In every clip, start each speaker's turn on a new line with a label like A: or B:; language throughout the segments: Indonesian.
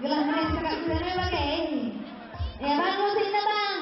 A: Gelah meres kakak kudanya pakai. Ya bang, musik bang.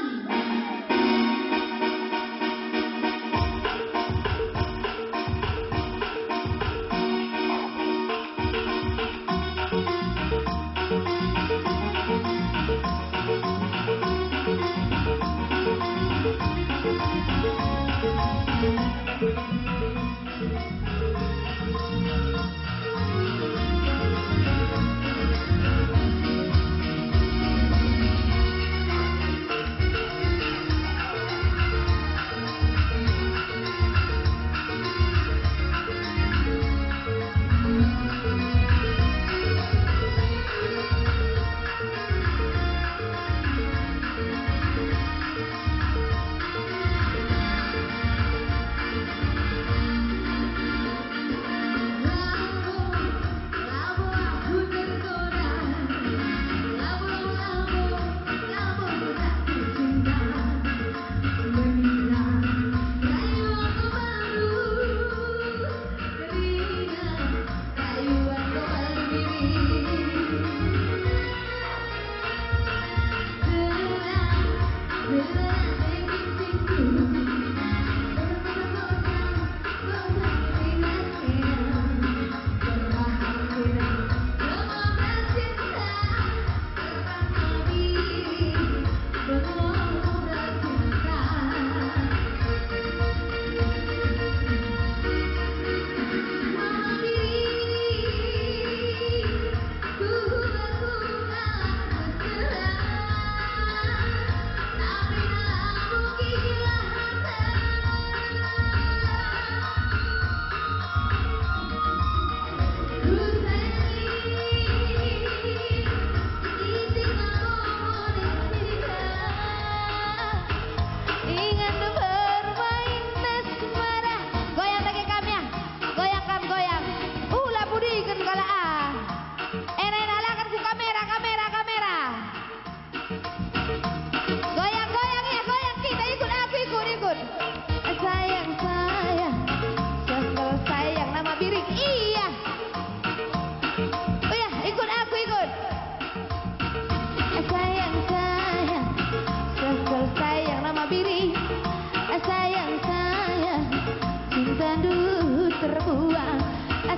A: Terbuang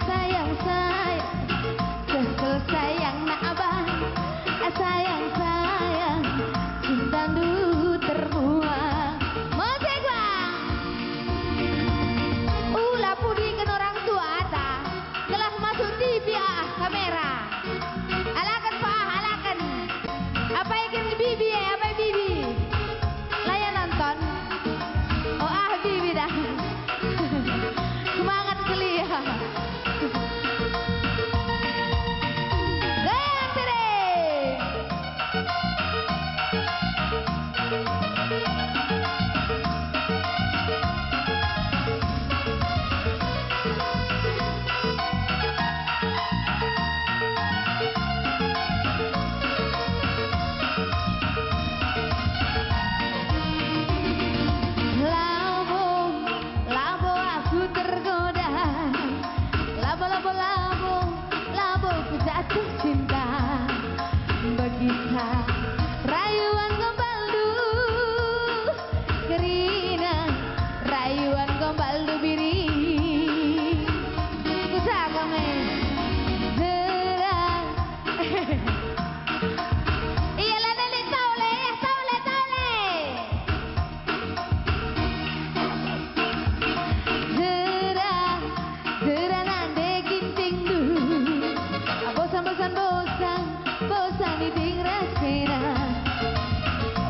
A: sayang sayang nak abang sayang cinta du terbuang musik bang ulah pudingkan orang tua ta telah masuk TV kamera alakan pak alakan apa yang bibi apa bibi layan nonton oh bibi dah semangat kuliah. Goyang tereng. Labo aku tergoda. Labo ku jatuh cinta Begita rayuan gombal du Gerina rayuan gombal du biri Kusa kame Zerah Iya lah neli taule Zerah nande ginting du bosan di dingras kena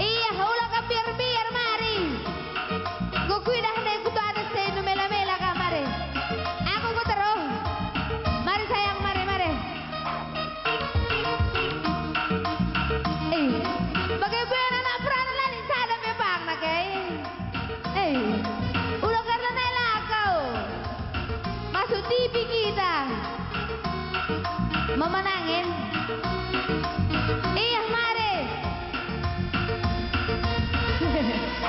A: iya ulah ka biar mari go kuidah ne ku ada senu mela kamare aku ku terus mari sayang mari bagaimana anak peranan lani sadap ya bang nak ulah karena naik kau masuk TV kita memenangin iya mari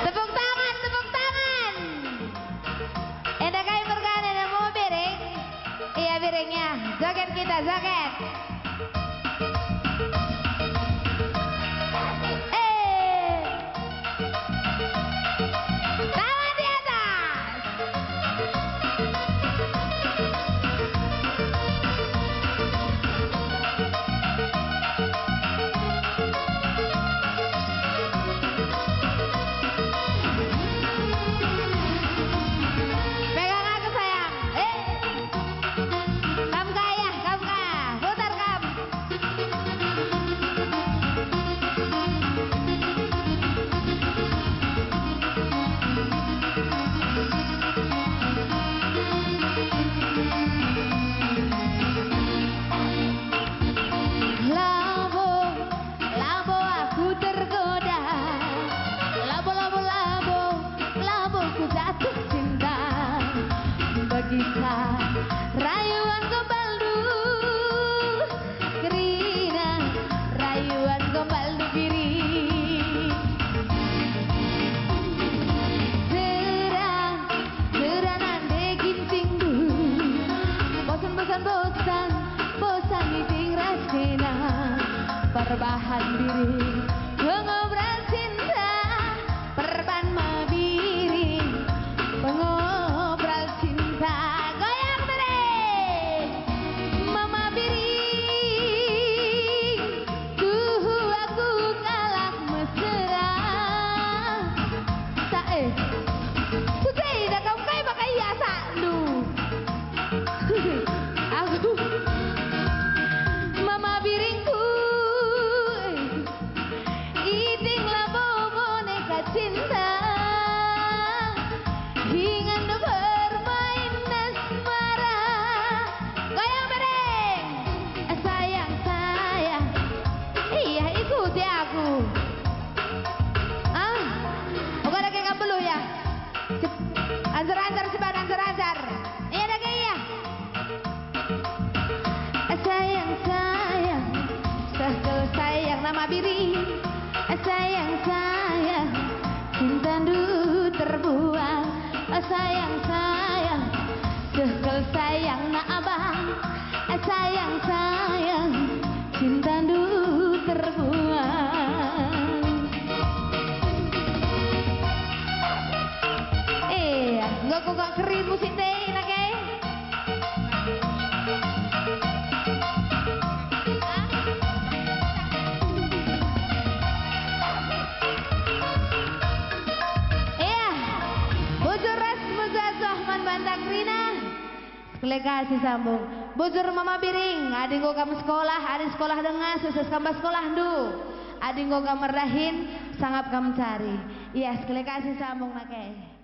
A: tepuk tangan enak kayak berkana mau bereng iya berengnya joget kita joget kemiskinan, perbahan diri pengobrak cinta, perban mabiring pengobrak cinta. Goyang balik mama biring, tuh aku kalah mesra. Tak Sudah dah kau kai pakai hiasa lu. Aku mama biringku, itinglah boneka cinta, ingin bermain asmara. Goyang bareng, sayang sayang, iya ikuti aku. Bukan lagi kamu dulu ya. Antar-antar sebat, antar-antar. Iya dah iya. Sayang sayang, sehkel sayang nama biri. Sayang sayang, cinta du terbuang. Sayang sayang, sehkel sayang na abang. Sayang sayang, cinta du terbuang. Enggak kok gak keren musik deh lagi. Iya, bujur ras Zohman Bantakrina. Sekali kasih sambung. Bujur mama biring, adik gua kamu sekolah, adik sekolah dengar, sukses kamu sekolah du. Adik gua kamu rahin, sangat kamu cari. Iya, sekali kasih sambung pakai.